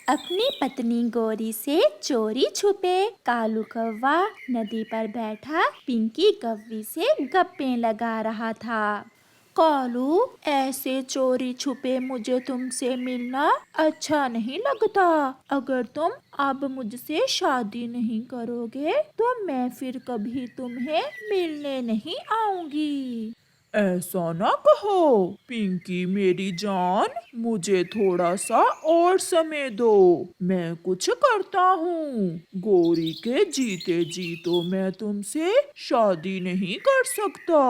अपनी पत्नी गोरी से चोरी छुपे। कालू कौवा नदी पर बैठा पिंकी कौवी से गप्पे लगा रहा था। कालू, ऐसे चोरी छुपे मुझे तुमसे मिलना अच्छा नहीं लगता। अगर तुम अब मुझसे शादी नहीं करोगे तो मैं फिर कभी तुम्हें मिलने नहीं आऊंगी। ऐसा ना कहो पिंकी मेरी जान, मुझे थोड़ा सा और समय दो। मैं कुछ करता हूँ। गोरी के जीते जी तो मैं तुमसे शादी नहीं कर सकता।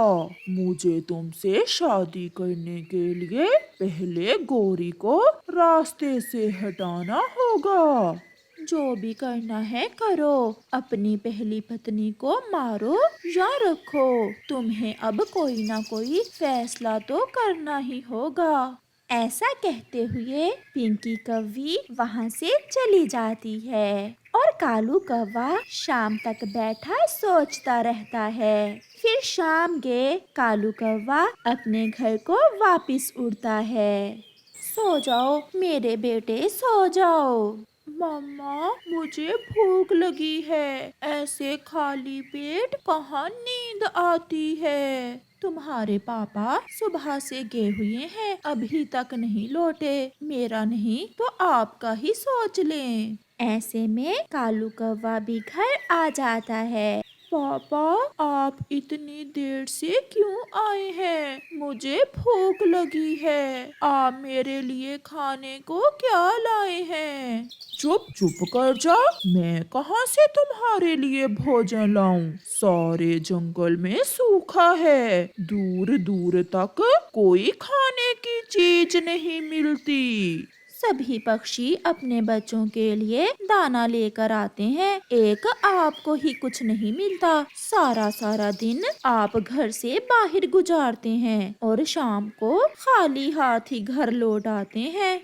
मुझे तुमसे शादी करने के लिए पहले गोरी को रास्ते से हटाना होगा। जो भी करना है करो, अपनी पहली पत्नी को मारो या रखो। तुम्हें अब कोई ना कोई फैसला तो करना ही होगा। ऐसा कहते हुए पिंकी कौवी वहाँ से चली जाती है और कालू कौवा शाम तक बैठा सोचता रहता है। फिर शाम के कालू कौवा अपने घर को वापस उड़ता है। सो जाओ मेरे बेटे, सो जाओ। मम्मा, मुझे भूख लगी है। ऐसे खाली पेट कहाँ नींद आती है। तुम्हारे पापा सुबह से गए हुए हैं, अभी तक नहीं लौटे। मेरा नहीं तो आपका ही सोच लें। ऐसे में कालू कौवा भी घर आ जाता है। पापा, आप इतनी देर से क्यों आए हैं? मुझे भूख लगी है। आप मेरे लिए खाने को क्या लाए हैं? चुप चुप कर जा। मैं कहाँ से तुम्हारे लिए भोजन लाऊं? सारे जंगल में सूखा है। दूर दूर तक कोई खाने की चीज नहीं मिलती। सभी पक्षी अपने बच्चों के लिए दाना लेकर आते हैं, एक आपको ही कुछ नहीं मिलता। सारा सारा दिन आप घर से बाहर गुजारते हैं और शाम को खाली हाथ ही घर लौट आते हैं।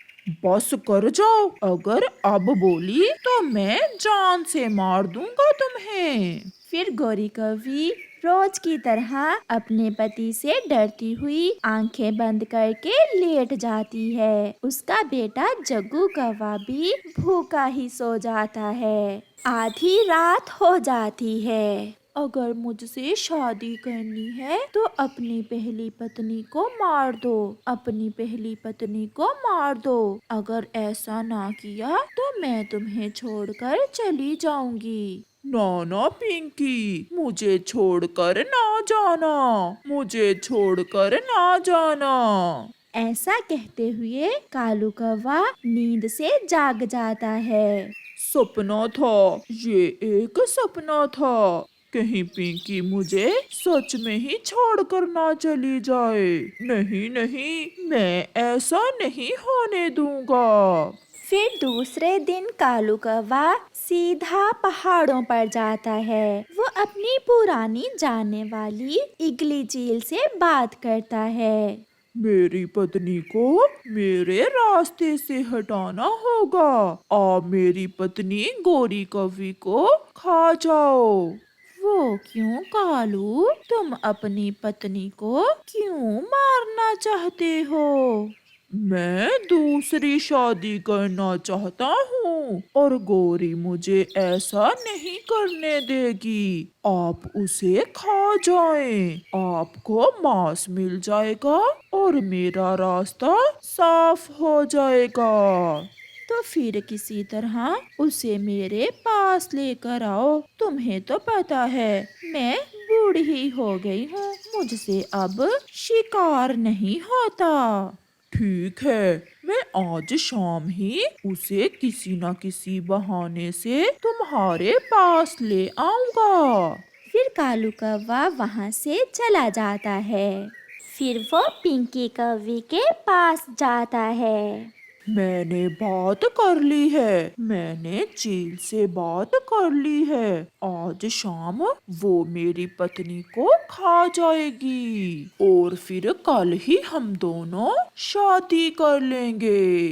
बस कर जाओ। अगर अब बोली तो मैं जान से मार दूंगा तुम्हें। फिर गौरी कवि रोज की तरह अपने पति से डरती हुई आंखें बंद करके लेट जाती है। उसका बेटा जग्गू कौवा भी भूखा ही सो जाता है। आधी रात हो जाती है। अगर मुझसे शादी करनी है तो अपनी पहली पत्नी को मार दो। अपनी पहली पत्नी को मार दो। अगर ऐसा ना किया तो मैं तुम्हें छोड़कर चली जाऊंगी। ना ना पिंकी, मुझे छोड़कर ना जाना। मुझे छोड़कर ना जाना। ऐसा कहते हुए कालू कौवा नींद से जाग जाता है। सपना था, ये एक सपना था। कहीं पिंकी मुझे सच में ही छोड़कर ना चली जाए। नहीं नहीं, मैं ऐसा नहीं होने दूंगा। फिर दूसरे दिन कालू कौवा सीधा पहाड़ों पर जाता है। वो अपनी पुरानी जानने वाली इगली चील से बात करता है। मेरी पत्नी को मेरे रास्ते से हटाना होगा। आप मेरी पत्नी गोरी कौवी को खा जाओ। वो क्यों कालू? तुम अपनी पत्नी को क्यों मारना चाहते हो? मैं दूसरी शादी करना चाहता हूँ और गोरी मुझे ऐसा नहीं करने देगी। आप उसे खा जाएं। आपको मांस मिल जाएगा और मेरा रास्ता साफ हो जाएगा। तो फिर किसी तरह उसे मेरे पास लेकर आओ। तुम्हें तो पता है मैं बूढ़ी हो गई हूँ, मुझसे अब शिकार नहीं होता। ठीक है, मैं आज शाम ही उसे किसी न किसी बहाने से तुम्हारे पास ले आऊंगा। फिर कालू कौवा वहाँ से चला जाता है। फिर वो पिंकी कौवी के पास जाता है। मैंने बात कर ली है। मैंने चील से बात कर ली है। आज शाम वो मेरी पत्नी को खा जाएगी और फिर कल ही हम दोनों शादी कर लेंगे।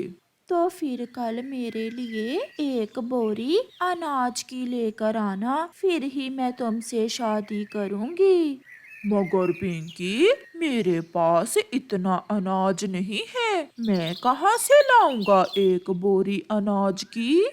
तो फिर कल मेरे लिए एक बोरी अनाज की लेकर आना, फिर ही मैं तुमसे शादी करूंगी। मगर पिंकी, मेरे पास इतना अनाज नहीं है, मैं कहाँ से लाऊंगा एक बोरी अनाज की?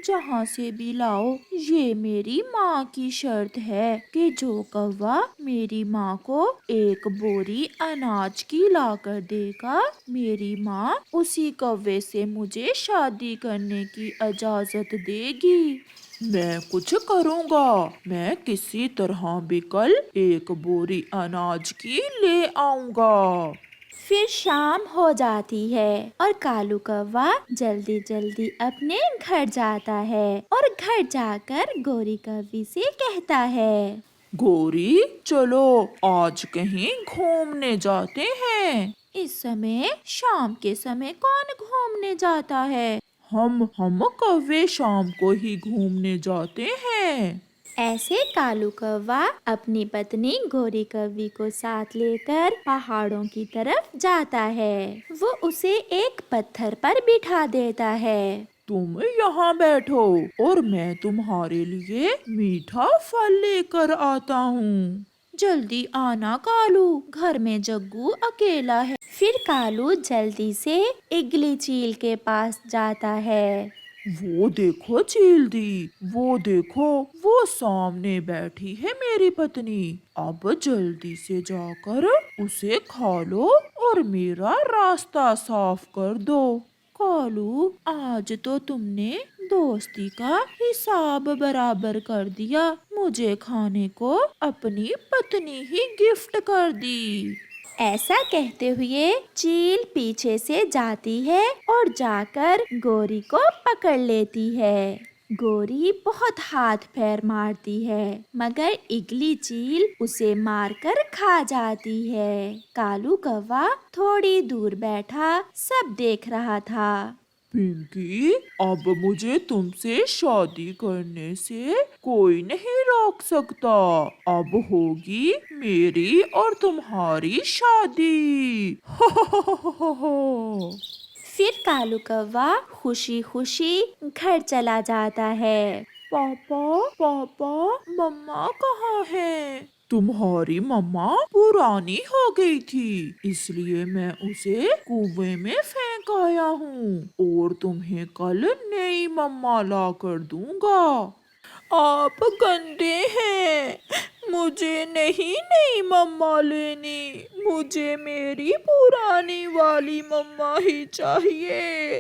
जहाँ से भी लाओ, ये मेरी माँ की शर्त है कि जो कौवा मेरी माँ को एक बोरी अनाज की लाकर देगा, मेरी माँ उसी कौवे से मुझे शादी करने की इजाजत देगी। मैं कुछ करूँगा, मैं किसी तरह भी कल एक बोरी अनाज की ले आऊँगा। फिर शाम हो जाती है और कालू कौवा जल्दी जल्दी अपने घर जाता है और घर जाकर गोरी कौवी से कहता है। गोरी, चलो आज कहीं घूमने जाते हैं। इस समय शाम के समय कौन घूमने जाता है? हम कौवे शाम को ही घूमने जाते हैं। ऐसे कालू कौवा अपनी पत्नी गोरी कौवी को साथ लेकर पहाड़ों की तरफ जाता है। वो उसे एक पत्थर पर बिठा देता है। तुम यहाँ बैठो और मैं तुम्हारे लिए मीठा फल लेकर आता हूँ। जल्दी आना कालू, घर में जग्गू अकेला है। फिर कालू जल्दी से इगली चील के पास जाता है। वो देखो चील दी, वो देखो, वो सामने बैठी है मेरी पत्नी। अब जल्दी से जाकर उसे खा लो और मेरा रास्ता साफ कर दो। कालू, आज तो तुमने दोस्ती का हिसाब बराबर कर दिया। मुझे खाने को अपनी पत्नी ही गिफ्ट कर दी। ऐसा कहते हुए चील पीछे से जाती है और जाकर गोरी को पकड़ लेती है। गोरी बहुत हाथ पैर मारती है, मगर इगली चील उसे मारकर खा जाती है। कालू कौवा थोड़ी दूर बैठा सब देख रहा था। पिंकी, अब मुझे तुमसे शादी करने से कोई नहीं रोक सकता। अब होगी मेरी और तुम्हारी शादी। फिर कालू कौवा खुशी खुशी घर चला जाता है। पापा, पापा, मम्मा कहाँ है? तुम्हारी मम्मा पुरानी हो गई थी, इसलिए मैं उसे कुएं में फेंक आया हूँ और तुम्हें कल नई मम्मा ला कर दूंगा। आप गंदे हैं, मुझे नहीं नई मम्मा लेनी, मुझे मेरी पुरानी वाली मम्मा ही चाहिए।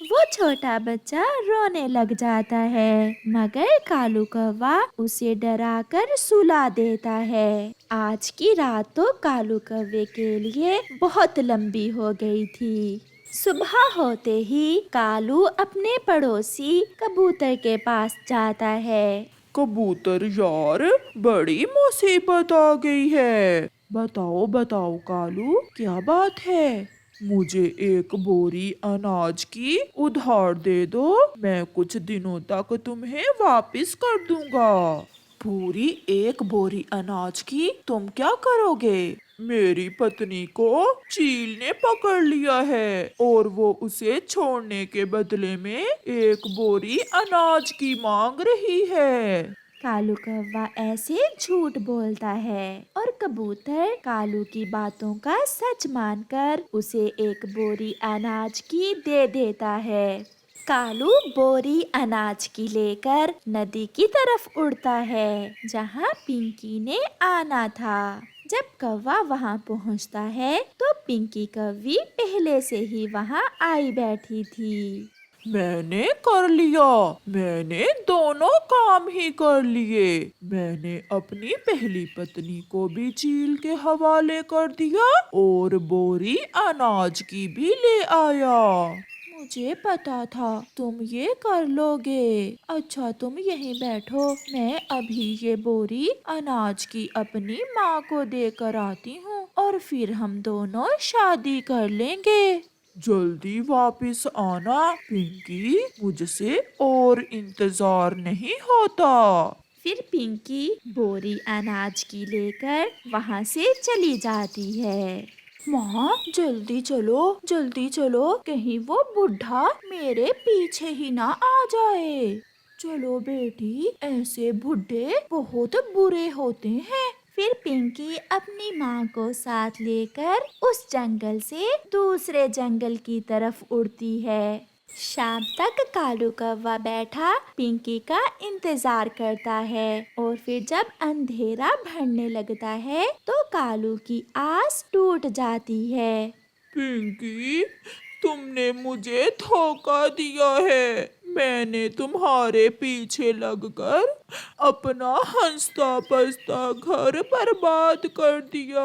वो छोटा बच्चा रोने लग जाता है, मगर कालू कौवा उसे डराकर सुला देता है। आज की रात तो कालू कौवे के लिए बहुत लंबी हो गई थी। सुबह होते ही कालू अपने पड़ोसी कबूतर के पास जाता है। कबूतर यार, बड़ी मुसीबत आ गई है। बताओ बताओ कालू, क्या बात है? मुझे एक बोरी अनाज की उधार दे दो, मैं कुछ दिनों तक तुम्हें वापस कर दूंगा। पूरी एक बोरी अनाज की तुम क्या करोगे? मेरी पत्नी को चील ने पकड़ लिया है और वो उसे छोड़ने के बदले में एक बोरी अनाज की मांग रही है। कालू कौवा ऐसे झूठ बोलता है और कबूतर कालू की बातों का सच मानकर उसे एक बोरी अनाज की दे देता है। कालू बोरी अनाज की लेकर नदी की तरफ उड़ता है, जहाँ पिंकी ने आना था। जब कौवा वहाँ पहुँचता है तो पिंकी कौवी पहले से ही वहाँ आई बैठी थी। मैंने कर लिया, मैंने दोनों काम ही कर लिए। मैंने अपनी पहली पत्नी को भी चील के हवाले कर दिया और बोरी अनाज की भी ले आया। मुझे पता था तुम ये कर लोगे। अच्छा तुम यहीं बैठो, मैं अभी ये बोरी अनाज की अपनी माँ को देकर आती हूँ और फिर हम दोनों शादी कर लेंगे। जल्दी वापस आना पिंकी, मुझसे और इंतजार नहीं होता। फिर पिंकी बोरी अनाज की लेकर वहाँ से चली जाती है। माँ जल्दी चलो, कहीं वो बुढ़ा मेरे पीछे ही ना आ जाए। चलो बेटी, ऐसे बुड्ढे बहुत बुरे होते हैं। फिर पिंकी अपनी माँ को साथ लेकर उस जंगल से दूसरे जंगल की तरफ उड़ती है। शाम तक कालू कौवा बैठा पिंकी का इंतजार करता है और फिर जब अंधेरा बढ़ने लगता है तो कालू की आस टूट जाती है। पिंकी, तुमने मुझे धोखा दिया है। मैंने तुम्हारे पीछे लगकर अपना हंसता बसता घर बर्बाद कर दिया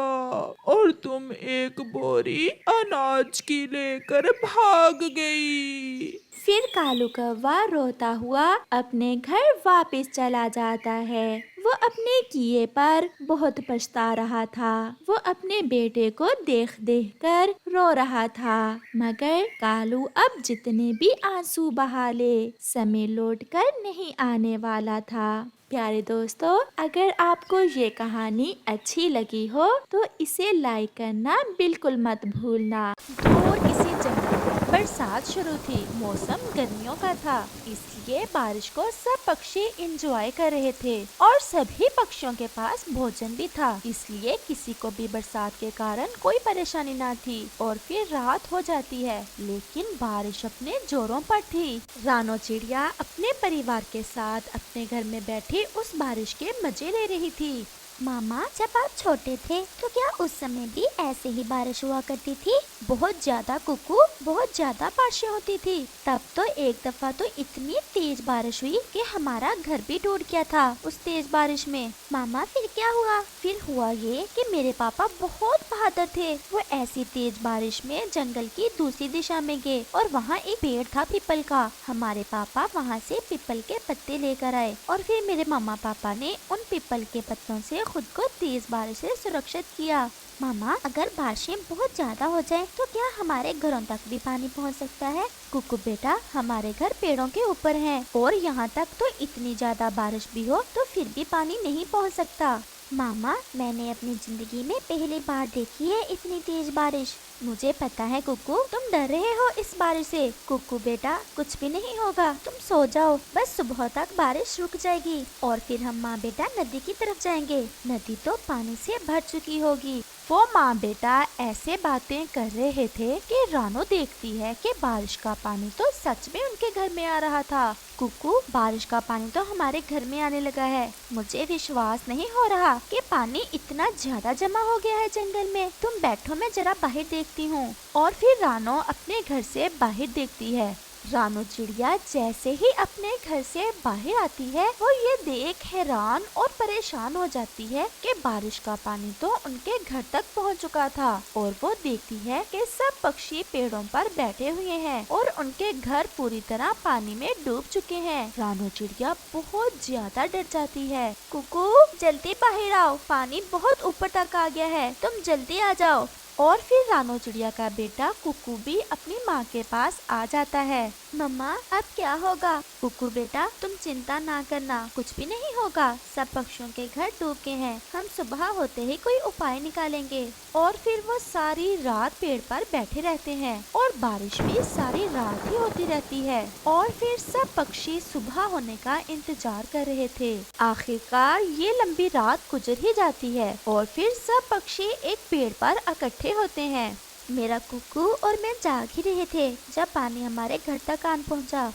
और तुम एक बोरी अनाज की लेकर भाग गई। फिर कालू कौवा रोता हुआ अपने घर वापस चला जाता है। वो अपने किए पर बहुत पछता रहा था। वो अपने बेटे को देख देख कर रो रहा था, मगर कालू अब जितने भी आंसू बहा ले, समय लौट कर नहीं आने वाला था। प्यारे दोस्तों, अगर आपको ये कहानी अच्छी लगी हो तो इसे लाइक करना बिल्कुल मत भूलना। दूर किसी जंगल में बरसात शुरू थी। मौसम गर्मियों का था, इसलिए बारिश को सब पक्षी एंजॉय कर रहे थे और सभी पक्षियों के पास भोजन भी था, इसलिए किसी को भी बरसात के कारण कोई परेशानी ना थी। और फिर रात हो जाती है, लेकिन बारिश अपने जोरों पर थी। रानो चिड़िया अपने परिवार के साथ अपने घर में बैठी उस बारिश के मजे ले रही थी। मामा, जब आप छोटे थे तो क्या उस समय भी ऐसे ही बारिश हुआ करती थी? बहुत ज्यादा कुकू, बहुत ज्यादा बारिशें होती थी। तब तो एक दफा तो इतनी तेज बारिश हुई कि हमारा घर भी टूट गया था उस तेज बारिश में। मामा, फिर क्या हुआ? फिर हुआ ये कि मेरे पापा बहुत बहादुर थे। वो ऐसी तेज बारिश में जंगल की दूसरी दिशा में गए और वहाँ एक पेड़ था पीपल का। हमारे पापा वहाँ से पीपल के पत्ते लेकर आए और फिर मेरे मम्मा पापा ने उन पीपल के पत्तों से खुद को तेज बारिश से सुरक्षित किया। मामा, अगर बारिशें बहुत ज्यादा हो जाए तो क्या हमारे घरों तक भी पानी पहुंच सकता है? कुकू बेटा, हमारे घर पेड़ों के ऊपर हैं और यहाँ तक तो इतनी ज्यादा बारिश भी हो तो फिर भी पानी नहीं पहुँच सकता। मामा, मैंने अपनी जिंदगी में पहली बार देखी है इतनी तेज बारिश। मुझे पता है कुकू, तुम डर रहे हो इस बारिश से। कुकू बेटा, कुछ भी नहीं होगा, तुम सो जाओ। बस सुबह तक बारिश रुक जाएगी और फिर हम माँ बेटा नदी की तरफ जाएंगे। नदी तो पानी से भर चुकी होगी। वो माँ बेटा ऐसे बातें कर रहे थे कि रानो देखती है कि बारिश का पानी तो सच में उनके घर में आ रहा था। कुकू, बारिश का पानी तो हमारे घर में आने लगा है। मुझे विश्वास नहीं हो रहा कि पानी इतना ज्यादा जमा हो गया है जंगल में। तुम बैठो, मैं जरा बाहर देखती हूँ। और फिर रानो अपने घर से बाहर देखती है। रानो चिड़िया जैसे ही अपने घर से बाहर आती है, वो ये देख हैरान और परेशान हो जाती है कि बारिश का पानी तो उनके घर तक पहुंच चुका था। और वो देखती है कि सब पक्षी पेड़ों पर बैठे हुए हैं और उनके घर पूरी तरह पानी में डूब चुके हैं। रानो चिड़िया बहुत ज्यादा डर जाती है। कुकू, जल्दी बाहर आओ, पानी बहुत ऊपर तक आ गया है, तुम जल्दी आ जाओ। और फिर रानो चिड़िया का बेटा कुकू भी अपनी माँ के पास आ जाता है। मम्मा, अब क्या होगा? कुकू बेटा, तुम चिंता ना करना, कुछ भी नहीं होगा। सब पक्षियों के घर डूब गए हैं, हम सुबह होते ही कोई उपाय निकालेंगे। और फिर वो सारी रात पेड़ पर बैठे रहते हैं और बारिश भी सारी रात ही होती रहती है। और फिर सब पक्षी सुबह होने का इंतजार कर रहे थे। आखिरकार ये लंबी रात गुजर ही जाती है और फिर सब पक्षी एक पेड़ पर इकट्ठे होते हैं। मेरा कुकू और मैं जाग ही रहे थे जब पानी हमारे घर तक आन पहुंचा।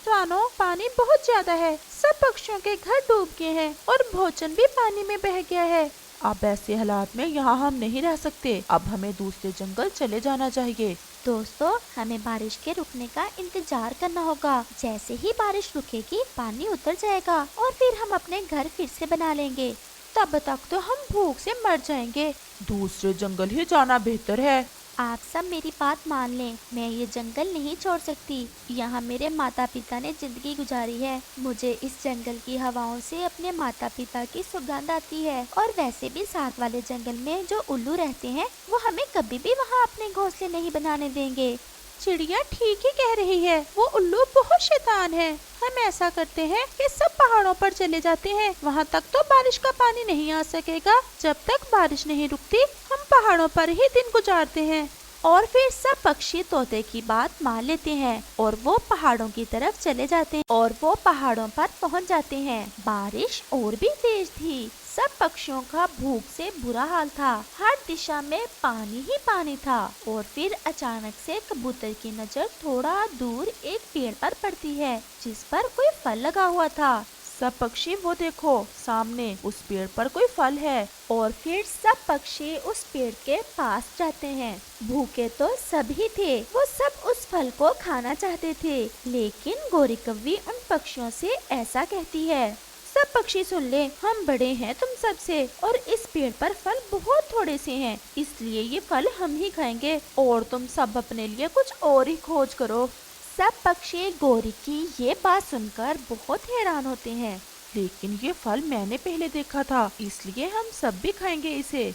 रानो, पानी बहुत ज्यादा है, सब पक्षियों के घर डूब गए हैं और भोजन भी पानी में बह गया है। अब ऐसे हालात में यहाँ हम नहीं रह सकते, अब हमें दूसरे जंगल चले जाना चाहिए। दोस्तों, हमें बारिश के रुकने का इंतजार करना होगा। जैसे ही बारिश रुकेगी पानी उतर जाएगा और फिर हम अपने घर फिर से बना लेंगे। तब तक तो हम भूख से मर जाएंगे। दूसरे जंगल ही जाना बेहतर है। आप सब मेरी बात मान लें, मैं ये जंगल नहीं छोड़ सकती। यहाँ मेरे माता पिता ने जिंदगी गुजारी है। मुझे इस जंगल की हवाओं से अपने माता पिता की सुगंध आती है। और वैसे भी साथ वाले जंगल में जो उल्लू रहते हैं वो हमें कभी भी वहाँ अपने घोंसले नहीं बनाने देंगे। चिड़िया ठीक ही कह रही है, वो उल्लू बहुत शैतान है। हम ऐसा करते हैं कि सब पहाड़ों पर चले जाते हैं, वहाँ तक तो बारिश का पानी नहीं आ सकेगा। जब तक बारिश नहीं रुकती हम पहाड़ों पर ही दिन गुजारते हैं। और फिर सब पक्षी तोते की बात मान लेते हैं और वो पहाड़ों की तरफ चले जाते हैं और वो पहाड़ों पर पहुंच जाते हैं। बारिश और भी तेज थी। सब पक्षियों का भूख से बुरा हाल था। हर दिशा में पानी ही पानी था। और फिर अचानक से कबूतर की नजर थोड़ा दूर एक पेड़ पर पड़ती है जिस पर कोई फल लगा हुआ था। सब पक्षी वो देखो, सामने उस पेड़ पर कोई फल है। और फिर सब पक्षी उस पेड़ के पास जाते हैं। भूखे तो सभी थे, वो सब उस फल को खाना चाहते थे, लेकिन गोरी कव्वी उन पक्षियों से ऐसा कहती है, सब पक्षी सुन ले, हम बड़े हैं तुम सबसे और इस पेड़ पर फल बहुत थोड़े से हैं, इसलिए ये फल हम ही खाएंगे और तुम सब अपने लिए कुछ और ही खोज करो। सब पक्षी गोरी की ये बात सुनकर बहुत हैरान होते हैं। लेकिन ये फल मैंने पहले देखा था, इसलिए हम सब भी खाएंगे इसे।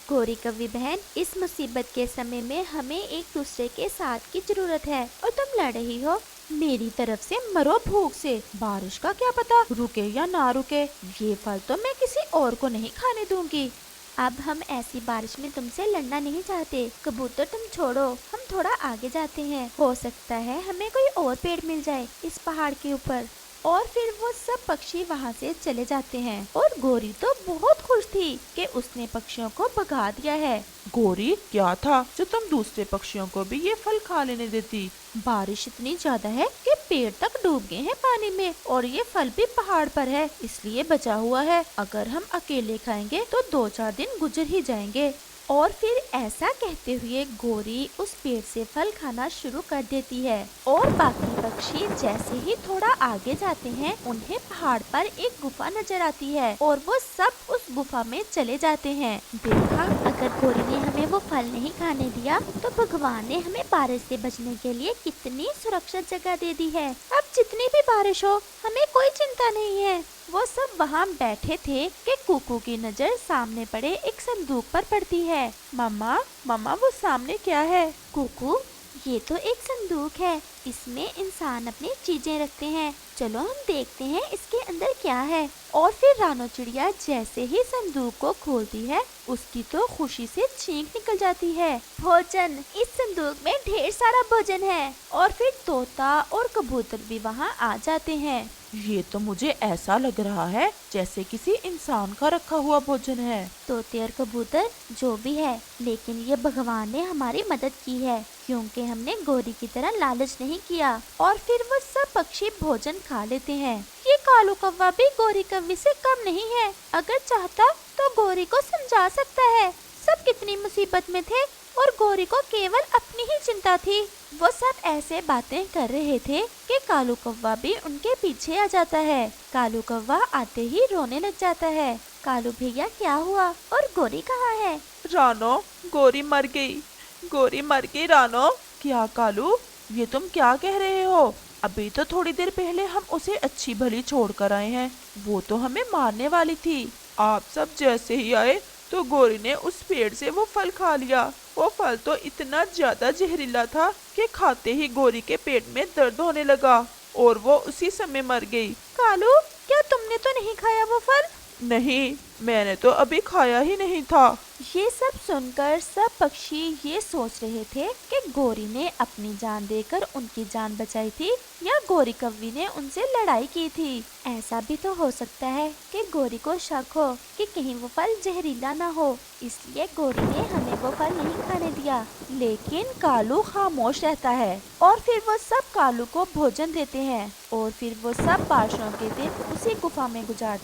गोरी कव्वी बहन, इस मुसीबत के समय में हमें एक दूसरे के साथ की जरूरत है और तुम लड़ रही हो। मेरी तरफ से मरो भूख से, बारिश का क्या पता रुके या ना रुके, ये फल तो मैं किसी और को नहीं खाने दूंगी। अब हम ऐसी बारिश में तुमसे लड़ना नहीं चाहते। कबूतर तुम छोड़ो, हम थोड़ा आगे जाते हैं, हो सकता है हमें कोई और पेड़ मिल जाए इस पहाड़ के ऊपर। और फिर वो सब पक्षी वहाँ से चले जाते हैं और गोरी तो बहुत खुश थी कि उसने पक्षियों को भगा दिया है। गोरी, क्या था जो तुम दूसरे पक्षियों को भी ये फल खा लेने देती? बारिश इतनी ज्यादा है कि पेड़ तक डूब गए हैं पानी में और ये फल भी पहाड़ पर है, इसलिए बचा हुआ है। अगर हम अकेले खाएंगे तो 2-4 दिन गुजर ही जाएंगे। और फिर ऐसा कहते हुए गोरी उस पेड़ से फल खाना शुरू कर देती है। और बाकी पक्षी जैसे ही थोड़ा आगे जाते हैं, उन्हें पहाड़ पर एक गुफा नजर आती है और वो सब उस गुफा में चले जाते हैं। देखा, अगर गोरी ने हमें वो फल नहीं खाने दिया तो भगवान ने हमें बारिश से बचने के लिए कितनी सुरक्षित जगह दे दी है। अब जितनी भी बारिश हो, हमें कोई चिंता नहीं है। वो सब वहाँ बैठे थे कि कुकू की नजर सामने पड़े एक संदूक पर पड़ती है। मम्मा, मम्मा वो सामने क्या है? कुकू, ये तो एक संदूक है, इसमें इंसान अपनी चीजें रखते हैं, चलो हम देखते हैं इसके अंदर क्या है। और फिर रानो चिड़िया जैसे ही संदूक को खोलती है, उसकी तो खुशी से चीख निकल जाती है। भोजन, इस संदूक में ढेर सारा भोजन है। और फिर तोता और कबूतर भी वहाँ आ जाते हैं। ये तो मुझे ऐसा लग रहा है जैसे किसी इंसान का रखा हुआ भोजन है। तोते और कबूतर जो भी है, लेकिन ये भगवान ने हमारी मदद की है क्योंकि हमने गोरी की तरह लालच नहीं किया। और फिर वो सब पक्षी भोजन खा लेते हैं। ये कालू कौवा भी गोरी कव्वी से कम नहीं है, अगर चाहता तो गोरी को समझा सकता है। सब कितनी मुसीबत में थे और गोरी को केवल अपनी ही चिंता थी। वो सब ऐसे बातें कर रहे थे कि कालू कौवा भी उनके पीछे आ जाता है। कालू कौवा आते ही रोने लग जाता है। कालू भैया, क्या हुआ और गोरी कहाँ है? रानो, गोरी मर गई, गोरी मर गई रानो। क्या कालू, ये तुम क्या कह रहे हो? अभी तो थोड़ी देर पहले हम उसे अच्छी भली छोड़ कर आए हैं, वो तो हमें मारने वाली थी। आप सब जैसे ही आए तो गोरी ने उस पेड़ से वो फल खा लिया। वो फल तो इतना ज्यादा जहरीला था कि खाते ही गोरी के पेट में दर्द होने लगा और वो उसी समय मर गई। कालू, क्या तुमने तो नहीं खाया वो फल? नहीं, मैंने तो अभी खाया ही नहीं था। ये सब सुनकर सब पक्षी ये सोच रहे थे कि गोरी ने अपनी जान देकर उनकी जान बचाई थी या गोरी कव्वी ने उनसे लड़ाई की थी। ऐसा भी तो हो सकता है कि गोरी को शक हो कि कहीं वो फल जहरीला ना हो, इसलिए गोरी ने हमें वो फल नहीं खाने दिया। लेकिन कालू खामोश रहता है और फिर वो सब कालू को भोजन देते हैं और फिर वो सब बारिशों के दिन उसी गुफा में गुजारते